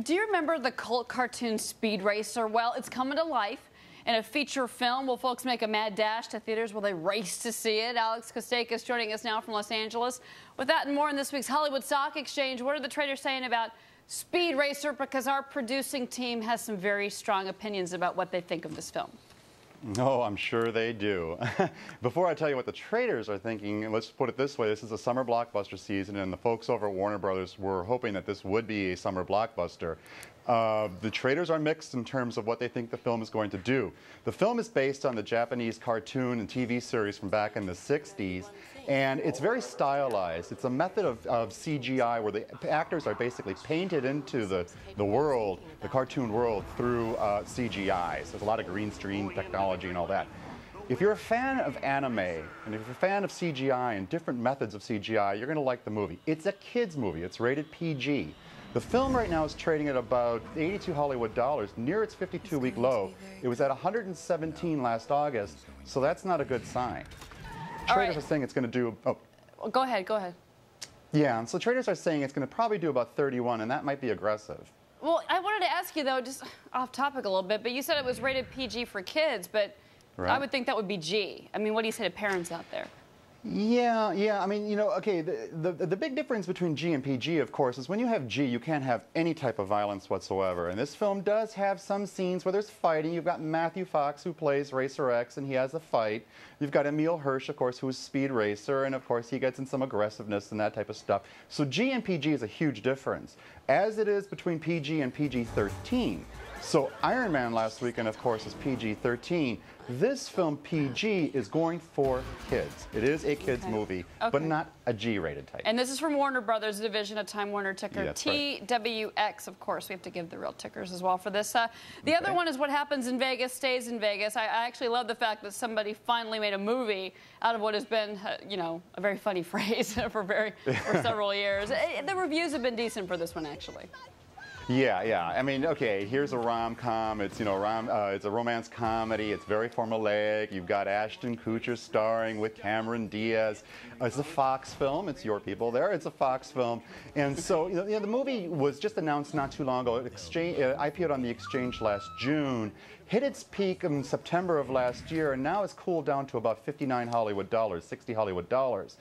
Do you remember the cult cartoon Speed Racer? Well, it's coming to life in a feature film. Will folks make a mad dash to theaters? Will they race to see it? Alex Costakis joining us now from Los Angeles. With that and more in this week's Hollywood Stock Exchange, what are the traders saying about Speed Racer? Because our producing team has some very strong opinions about what they think of this film. Oh, I'm sure they do. Before I tell you what the traders are thinking, let's put it this way. This is a summer blockbuster season, and the folks over at Warner Brothers were hoping that this would be a summer blockbuster. The traders are mixed in terms of what they think the film is going to do. The film is based on the Japanese cartoon and TV series from back in the 60s, and it's very stylized. It's a method of CGI where the actors are basically painted into the world, the cartoon world, through CGI. So there's a lot of green screen technology and all that. If you're a fan of anime, and if you're a fan of CGI and different methods of CGI, you're going to like the movie. It's a kid's movie. It's rated PG. The film right now is trading at about 82 Hollywood dollars, near its 52-week low. It was at 117 last August, so that's not a good sign. Traders are saying it's going to do... Oh. Go ahead, go ahead. Yeah, and so traders are saying it's going to probably do about 31, and that might be aggressive. Well, I wanted to ask you, though, just off topic a little bit, but you said it was rated PG for kids, but right. I would think that would be G. I mean, what do you say to parents out there? Yeah. I mean, you know, okay, the big difference between G and PG, of course, is when you have G, you can't have any type of violence whatsoever. And this film does have some scenes where there's fighting. You've got Matthew Fox, who plays Racer X, and he has a fight. You've got Emile Hirsch, of course, who is Speed Racer, and of course, he gets in some aggressiveness and that type of stuff. So G and PG is a huge difference, as it is between PG and PG-13. So Iron Man last weekend, of course, is PG-13. This film, PG, is going for kids. It is a kids movie, but not a G-rated type. And this is from Warner Brothers, a division of Time Warner, ticker TWX. Right. Of course, we have to give the real tickers as well for this. The other one is what happens in Vegas stays in Vegas. I actually love the fact that somebody finally made a movie out of what has been, you know, a very funny phrase for several years. The reviews have been decent for this one, actually. Yeah. I mean, okay, here's a rom-com. It's, you know, it's a romance comedy. It's very formulaic. You've got Ashton Kutcher starring with Cameron Diaz. It's a Fox film. It's your people there. It's a Fox film. And so, you know, the movie was just announced not too long ago. It IPO'd on the exchange last June, hit its peak in September of last year, and now it's cooled down to about 59 Hollywood dollars, 60 Hollywood dollars.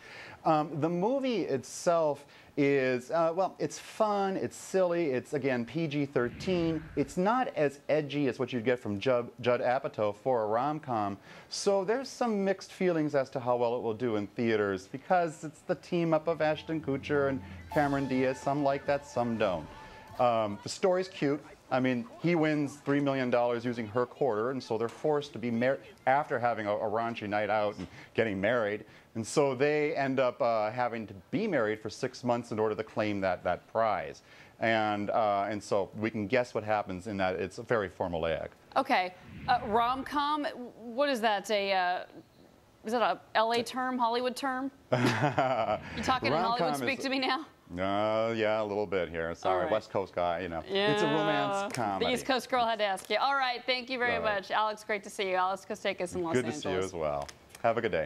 The movie itself is, well, it's fun, it's silly, it's, again, PG-13. It's not as edgy as what you'd get from Judd Apatow for a rom-com, so there's some mixed feelings as to how well it will do in theaters, because it's the team-up of Ashton Kutcher and Cameron Diaz. Some like that, some don't. The story's cute. I mean, he wins $3 million using her quarter, and so they're forced to be married after having a raunchy night out and getting married. And so they end up having to be married for 6 months in order to claim that prize. And so we can guess what happens in that. It's very formulaic. Okay. Rom-com, what is that? Is that a LA term, Hollywood term? You talking in Hollywood speak to me now? Yeah, a little bit here. Sorry, West Coast guy, you know. Yeah. It's a romance comedy. The East Coast girl had to ask you. All right, thank you very much. Alex, great to see you. Alex Costakis in Los Angeles. Good to see you as well. Have a good day.